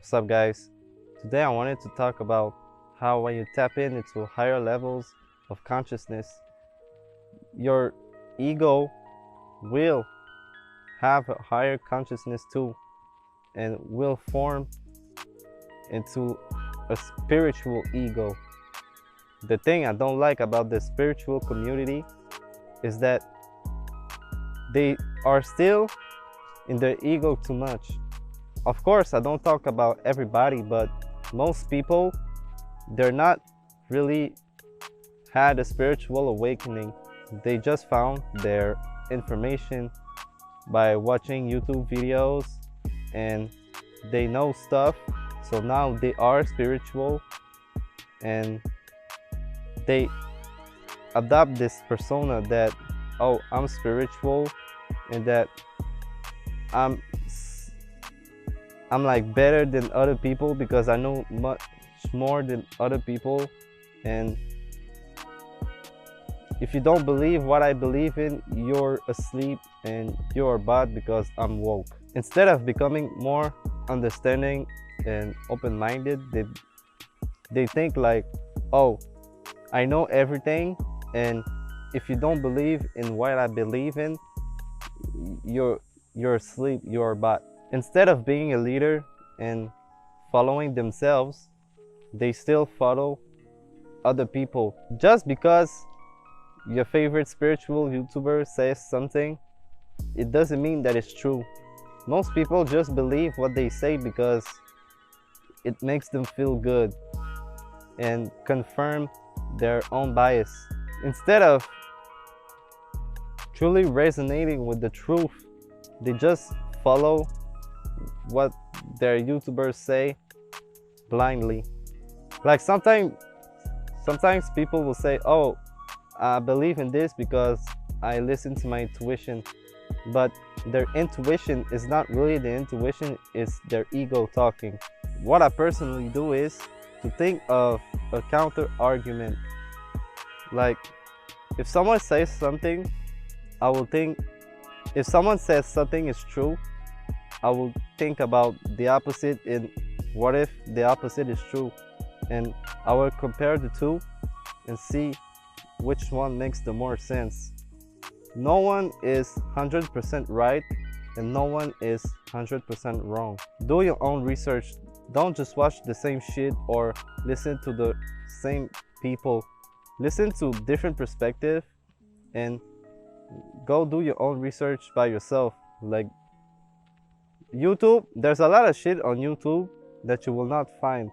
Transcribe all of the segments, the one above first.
What's up, guys? Today I wanted to talk about how when you tap into higher levels of consciousness, your ego will have a higher consciousness too and will form into a spiritual ego. The thing I don't like about the spiritual community is that they are still in their ego too much. Of course, I don't talk about everybody, but most people, they're not really had a spiritual awakening. They just found their information by watching YouTube videos and they know stuff. So now they are spiritual and they adopt this persona that, oh, I'm spiritual and that I'm like better than other people because I know much more than other people. And if you don't believe what I believe in, you're asleep and you're bad because I'm woke. Instead of becoming more understanding and open-minded, they think like, oh, I know everything, and if you don't believe in what I believe in, you're asleep, you're bad. Instead of being a leader and following themselves, they still follow other people. Just because your favorite spiritual YouTuber says something, it doesn't mean that it's true. Most people just believe what they say because it makes them feel good and confirm their own bias. Instead of truly resonating with the truth, they just follow what their YouTubers say blindly. Like sometimes people will say, oh, I believe in this because I listen to my intuition, but their intuition is not really the intuition, it's their ego talking. What I personally do is to think of a counter argument. Like if someone says something, I will think, if someone says something is true, I will think about the opposite and what if the opposite is true, and I will compare the two and see which one makes the more sense. No one is 100% right and no one is 100% wrong. Do your own research. Don't just watch the same shit or listen to the same people. Listen to different perspectives and go do your own research by yourself. Like YouTube, there's a lot of shit on YouTube that you will not find.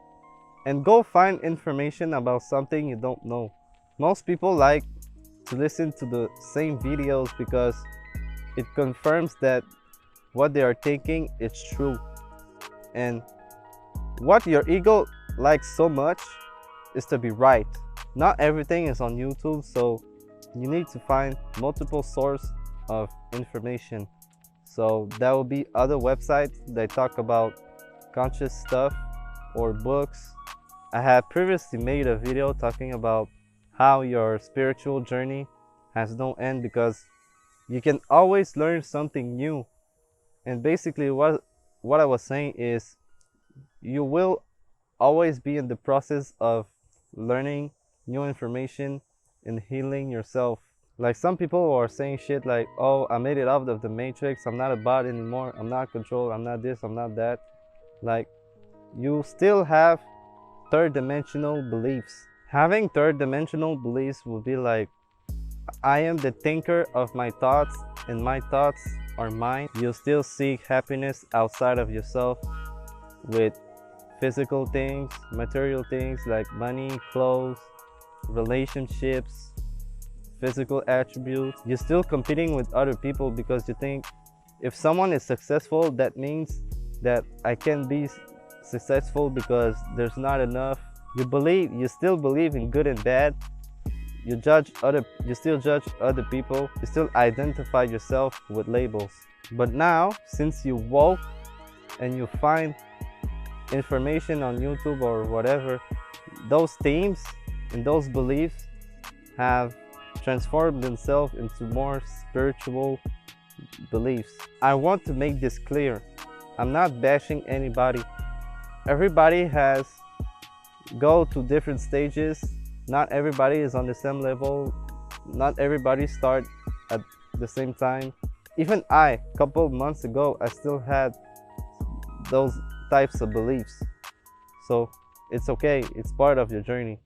And go find information about something you don't know. Most people like to listen to the same videos because it confirms that what they are thinking is true. And what your ego likes so much is to be right. Not everything is on YouTube, so you need to find multiple sources of information. So there will be other websites that talk about conscious stuff or books. I have previously made a video talking about how your spiritual journey has no end because you can always learn something new. And basically what I was saying is you will always be in the process of learning new information and healing yourself. Like some people are saying shit like, oh, I made it out of the matrix, I'm not a bot anymore, I'm not controlled, I'm not this, I'm not that. Like, you still have third dimensional beliefs. Having third dimensional beliefs would be like, I am the thinker of my thoughts and my thoughts are mine. You still seek happiness outside of yourself with physical things, material things like money, clothes, relationships, physical attributes. You're still competing with other people because you think if someone is successful, that means that I can be successful because there's not enough. You still believe in good and bad. You still judge other people. You still identify yourself with labels. But now, since you woke and you find information on YouTube or whatever, those themes and those beliefs have transformed themselves into more spiritual beliefs. I want to make this clear. I'm not bashing anybody. everybody has go to different stages. Not everybody is on the same level. Not everybody start at the same time. Even I, a couple of months ago, I still had those types of beliefs. So it's okay, it's part of your journey.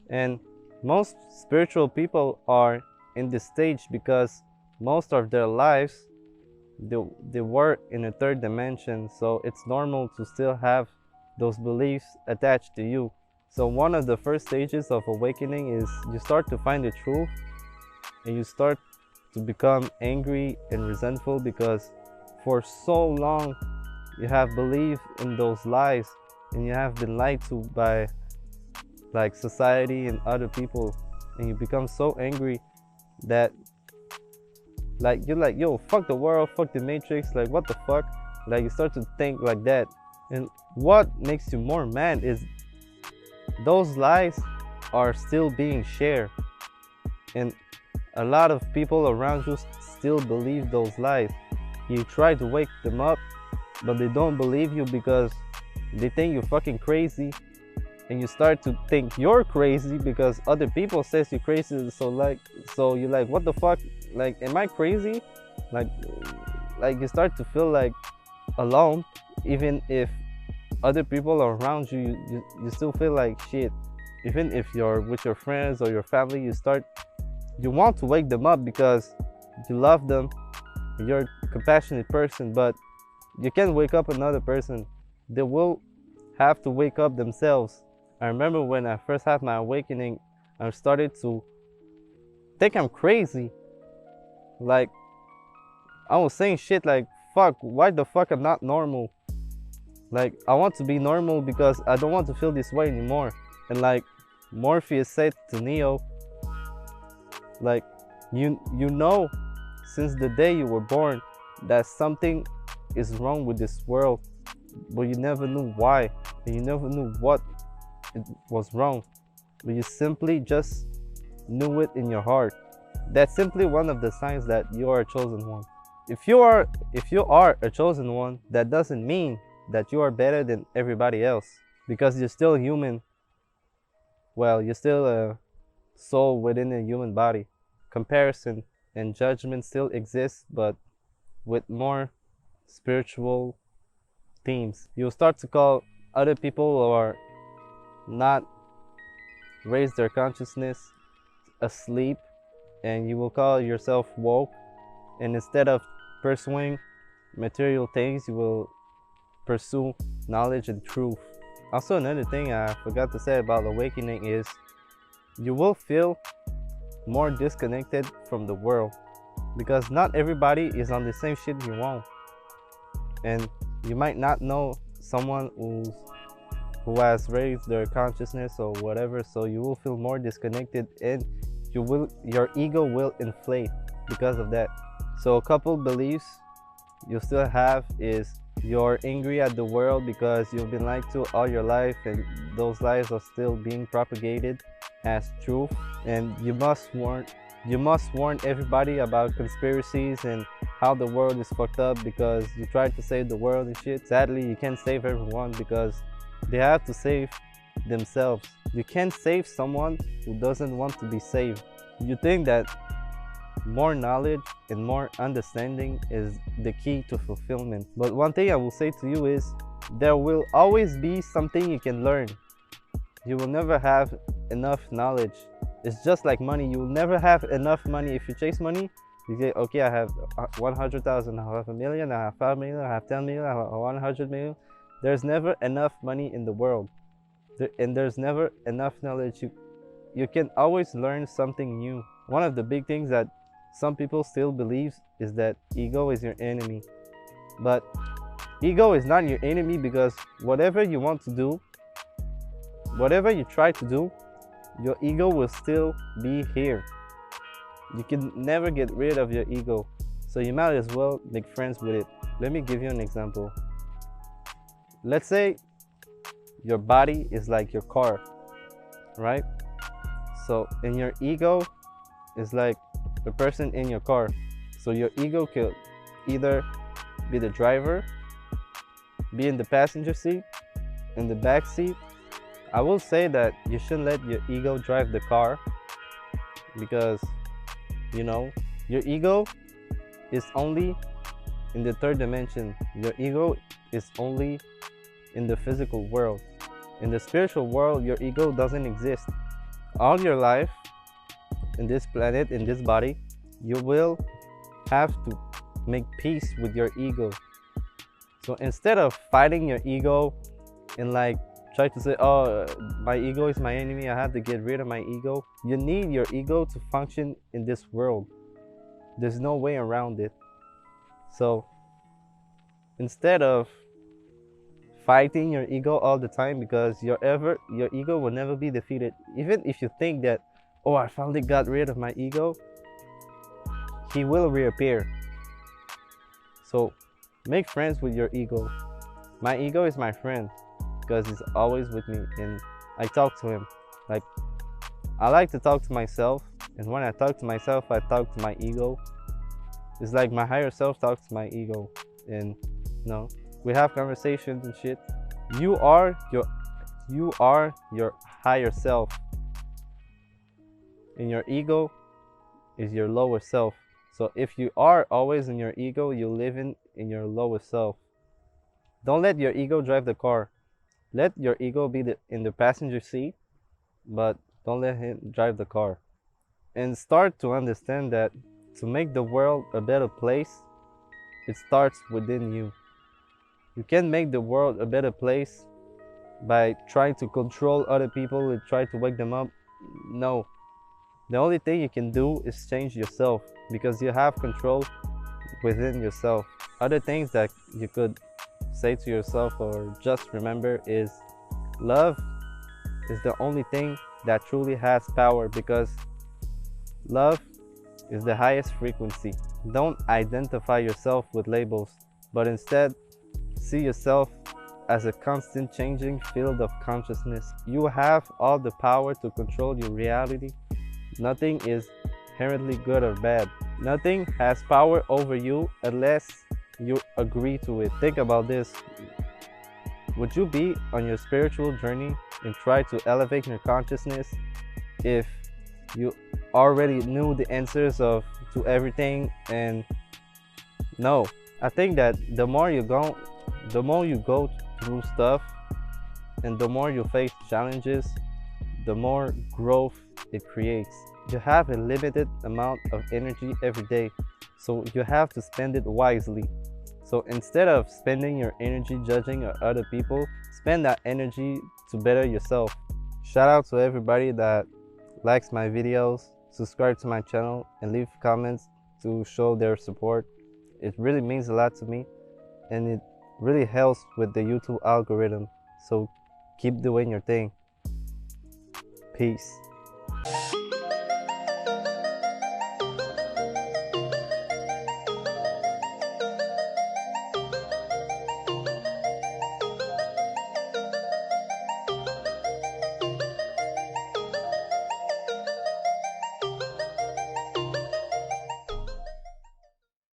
And most spiritual people are in this stage because most of their lives they were in a third dimension, so it's normal to still have those beliefs attached to you. So one of the first stages of awakening is you start to find the truth, and you start to become angry and resentful because for so long you have believed in those lies, and you have been lied to by like society and other people, and you become so angry that like you're like, yo, fuck the world, fuck the matrix, like what the fuck. Like you start to think like that. And what makes you more mad is those lies are still being shared, and a lot of people around you still believe those lies. You try to wake them up, but they don't believe you because they think you're fucking crazy, and you start to think you're crazy because other people says you're crazy. So you're like, what the fuck, like am I crazy? Like you start to feel like alone. Even if other people are around you, you still feel like shit. Even if you're with your friends or your family, you want to wake them up because you love them, you're a compassionate person, but you can't wake up another person. They will have to wake up themselves. I remember when I first had my awakening, I started to think I'm crazy. Like, I was saying shit like, fuck, why the fuck I'm not normal? Like, I want to be normal because I don't want to feel this way anymore. And like Morpheus said to Neo, like, you know since the day you were born that something is wrong with this world, but you never knew why, and you never knew what it was wrong, but you simply just knew it in your heart. That's simply one of the signs that you are a chosen one. If you are a chosen one, that doesn't mean that you are better than everybody else, because you're still human. Well, you're still a soul within a human body. Comparison and judgment still exists, but with more spiritual themes. You'll start to call other people who are not raised their consciousness asleep, and you will call yourself woke. And instead of pursuing material things, you will pursue knowledge and truth. Also, another thing I forgot to say about awakening is you will feel more disconnected from the world, because not everybody is on the same shit you want, and you might not know someone who has raised their consciousness or whatever, so you will feel more disconnected, and your ego will inflate because of that. So a couple beliefs you still have is you're angry at the world because you've been lied to all your life, and those lies are still being propagated as truth. And you must warn everybody about conspiracies and how the world is fucked up because you tried to save the world and shit. Sadly, you can't save everyone because they have to save themselves. You can't save someone who doesn't want to be saved. You think that more knowledge and more understanding is the key to fulfillment. But one thing I will say to you is there will always be something you can learn. You will never have enough knowledge. It's just like money. You will never have enough money. If you chase money, you say, okay, I have 100,000, I have a million, I have 5 million, I have 10 million, I have 100 million. There's never enough money in the world. And there's never enough knowledge. You can always learn something new. One of the big things that some people still believe is that ego is your enemy. But ego is not your enemy, because whatever you want to do, whatever you try to do, your ego will still be here. You can never get rid of your ego. So you might as well make friends with it. Let me give you an example. Let's say your body is like your car, right? So, and your ego is like the person in your car. So your ego could either be the driver, be in the passenger seat, in the back seat, I will say that you shouldn't let your ego drive the car, because you know your ego is only in the third dimension. Your ego is only in the physical world. In the spiritual world, your ego doesn't exist. All your life in this planet, in this body, you will have to make peace with your ego. So instead of fighting your ego and like try to say, oh, my ego is my enemy, I have to get rid of my ego, you need your ego to function in this world. There's no way around it. So instead of fighting your ego all the time, because your ego will never be defeated. Even if you think that, oh, I finally got rid of my ego, he will reappear. So make friends with your ego. My ego is my friend because he's always with me, and I talk to him. Like, I like to talk to myself, and when I talk to myself, I talk to my ego. It's like my higher self talks to my ego, and we have conversations and shit. You are your higher self, and your ego is your lower self. So if you are always in your ego, you're living in your lower self. Don't let your ego drive the car. Let your ego be in the passenger seat, but don't let him drive the car. And start to understand that to make the world a better place, it starts within you. You can't make the world a better place by trying to control other people and try to wake them up. No. The only thing you can do is change yourself, because you have control within yourself. Other things that you could say to yourself or just remember is love is the only thing that truly has power, because love is the highest frequency. Don't identify yourself with labels, but instead see yourself as a constant changing field of consciousness. You have all the power to control your reality. Nothing is inherently good or bad. Nothing has power over you unless you agree to it. Think about this. Would you be on your spiritual journey and try to elevate your consciousness if you already knew the answers to everything? And no, I think that the more you go through stuff and the more you face challenges, the more growth it creates. You have a limited amount of energy every day, so you have to spend it wisely. So instead of spending your energy judging other people, spend that energy to better yourself. Shout out to everybody that likes my videos, subscribe to my channel, and leave comments to show their support. It really means a lot to me, and it really helps with the YouTube algorithm. So keep doing your thing. Peace.